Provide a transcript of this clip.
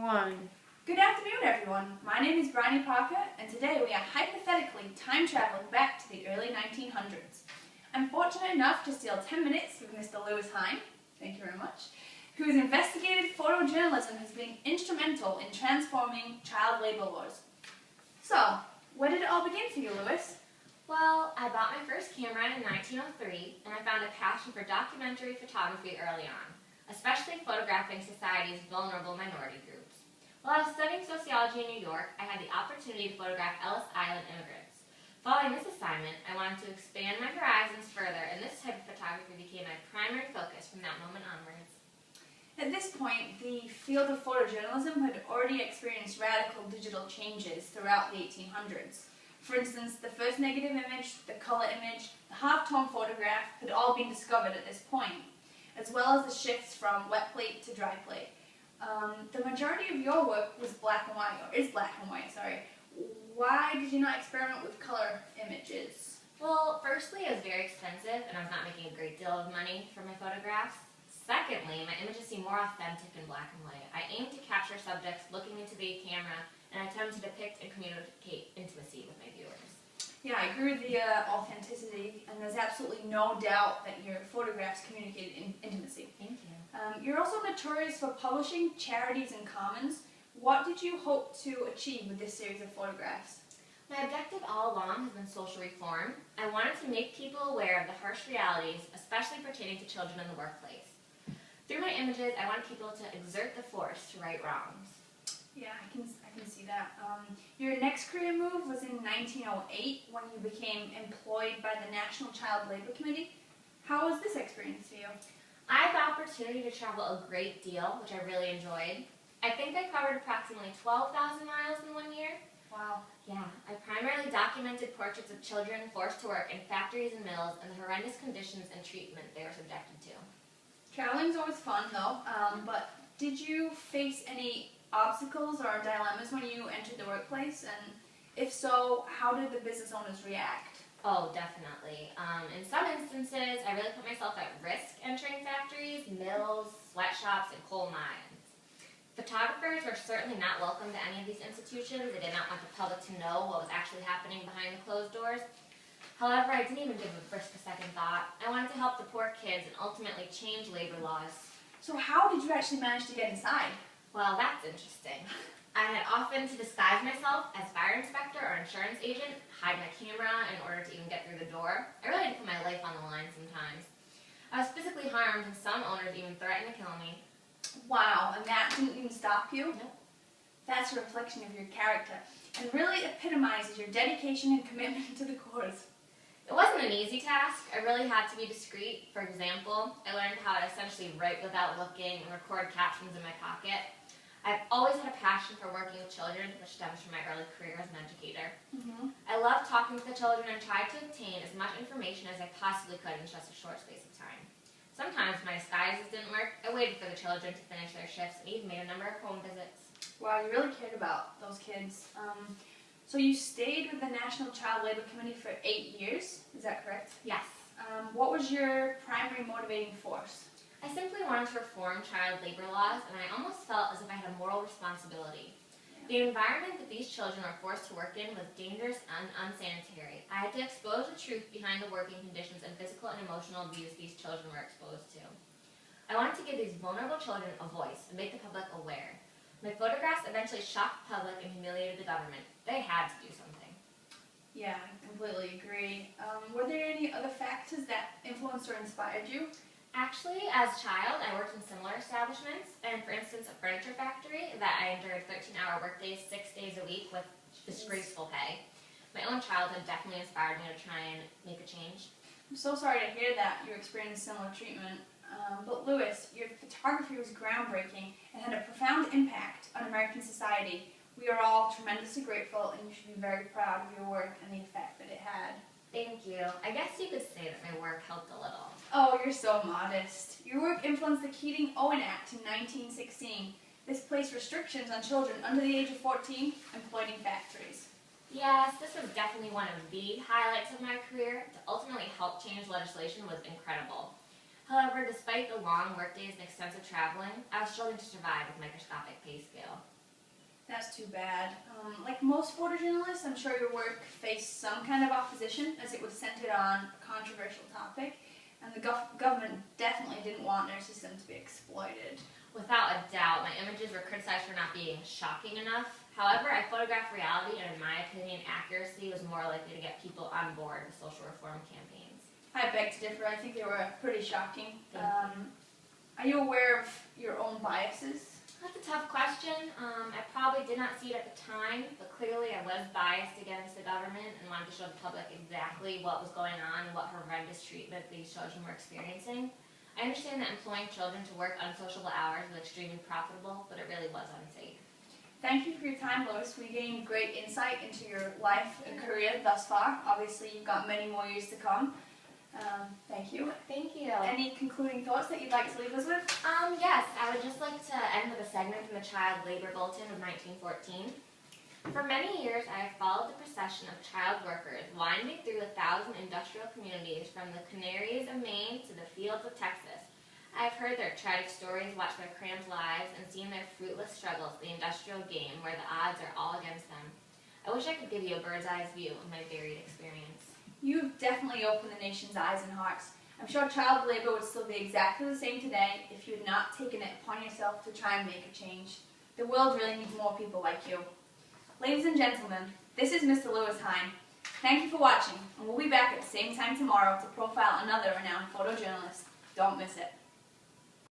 One. Good afternoon, everyone. My name is Bryony Parker, and today we are hypothetically time traveling back to the early 1900s. I'm fortunate enough to steal 10 minutes with Mr. Lewis Hine, thank you very much, whose investigative photojournalism has been instrumental in transforming child labor laws. So, where did it all begin for you, Lewis? Well, I bought my first camera in 1903, and I found a passion for documentary photography early on, especially photographing society's vulnerable minority groups. While I was studying sociology in New York, I had the opportunity to photograph Ellis Island immigrants. Following this assignment, I wanted to expand my horizons further, and this type of photography became my primary focus from that moment onwards. At this point, the field of photojournalism had already experienced radical digital changes throughout the 1800s. For instance, the first negative image, the color image, the half-tone photograph had all been discovered at this point, as well as the shifts from wet plate to dry plate. The majority of your work was black and white, or is black and white, sorry. Why did you not experiment with color images? Well, firstly, it was very expensive, and I was not making a great deal of money for my photographs. Secondly, my images seem more authentic in black and white. I aim to capture subjects looking into the camera, and I attempt to depict and communicate intimacy with my viewers. Yeah, I agree with the authenticity, and there's absolutely no doubt that your photographs communicated intimacy. Thank you. You're also notorious for publishing charities and commons. What did you hope to achieve with this series of photographs? My objective all along has been social reform. I wanted to make people aware of the harsh realities, especially pertaining to children in the workplace. Through my images, I want people to exert the force to right wrongs. Yeah, I can see that. Your next career move was in 1908 when you became employed by the National Child Labor Committee. How was this experience for you? I had the opportunity to travel a great deal, which I really enjoyed. I think I covered approximately 12,000 miles in 1 year. Wow. Yeah, I primarily documented portraits of children forced to work in factories and mills and the horrendous conditions and treatment they were subjected to. Traveling's always fun though, but did you face any obstacles or dilemmas when you entered the workplace? And if so, how did the business owners react? Oh, definitely. In some instances, I really put myself at risk entering factories, mills, sweatshops, and coal mines. Photographers were certainly not welcome to any of these institutions. They did not want the public to know what was actually happening behind the closed doors. However, I didn't even give a second thought. I wanted to help the poor kids and ultimately change labor laws. So how did you actually manage to get inside? Well, that's interesting. I had often to disguise myself as fire inspector or insurance agent, hide my camera in order to even get through the door. I really had to put my life on the line sometimes. I was physically harmed, and some owners even threatened to kill me. Wow, and that didn't even stop you? Nope. That's a reflection of your character, and really epitomizes your dedication and commitment to the cause. It wasn't an easy task. I really had to be discreet. For example, I learned how to essentially write without looking and record captions in my pocket. I've always had a passion for working with children, which stems from my early career as an educator. I loved talking with the children and tried to obtain as much information as I possibly could in just a short space of time. Sometimes my disguises didn't work. I waited for the children to finish their shifts and even made a number of home visits. Wow, you really cared about those kids. So you stayed with the National Child Labor Committee for 8 years, is that correct? Yes. What was your primary motivating force? I simply wanted to reform child labor laws, and I almost felt as if I had a moral responsibility. The environment that these children were forced to work in was dangerous and unsanitary. I had to expose the truth behind the working conditions and physical and emotional abuse these children were exposed to. I wanted to give these vulnerable children a voice and make the public aware. My photographs eventually shocked the public and humiliated the government. They had to do something. Yeah, I completely agree. Were there any other factors that influenced or inspired you? Actually, as a child, I worked in similar establishments, and for instance, a furniture factory that I endured 13-hour workdays, 6 days a week with disgraceful pay. My own childhood definitely inspired me to try and make a change. I'm so sorry to hear that you experienced similar treatment. But Lewis, your photography was groundbreaking and had a profound impact on American society. We are all tremendously grateful, and you should be very proud of your work and the effect that it had. Thank you. I guess you could say that my work helped a little. Oh, you're so modest. Your work influenced the Keating-Owen Act in 1916. This placed restrictions on children under the age of 14 employed in factories. Yes, this was definitely one of the highlights of my career. To ultimately help change legislation was incredible. However, despite the long workdays and extensive traveling, I was struggling to survive with microscopic pay scale. That's too bad. Like most photojournalists, I'm sure your work faced some kind of opposition as it was centered on a controversial topic, and the government definitely didn't want their system to be exploited. Without a doubt, my images were criticized for not being shocking enough. However, I photographed reality, and in my opinion, accuracy was more likely to get people on board with social reform campaigns. I beg to differ. I think they were pretty shocking. Thank you. Are you aware of your own biases? That's a tough question. I probably did not see it at the time, but clearly I was biased against the government and wanted to show the public exactly what was going on and what horrendous treatment these children were experiencing. I understand that employing children to work unsociable hours is extremely profitable, but it really was unsafe. Thank you for your time, Lois. We gained great insight into your life and career thus far. Obviously, you've got many more years to come. Thank you. Thank you. Any concluding thoughts that you'd like to leave us with? Yes, I would just like to end with a segment from the Child Labor Bulletin of 1914. For many years, I have followed the procession of child workers winding through 1,000 industrial communities from the Canaries of Maine to the fields of Texas. I have heard their tragic stories, watched their cramped lives, and seen their fruitless struggles in the industrial game where the odds are all against them. I wish I could give you a bird's-eye view of my varied experience. You've definitely opened the nation's eyes and hearts. I'm sure child labor would still be exactly the same today if you had not taken it upon yourself to try and make a change. The world really needs more people like you. Ladies and gentlemen, this is Mr. Lewis Hine. Thank you for watching, and we'll be back at the same time tomorrow to profile another renowned photojournalist. Don't miss it.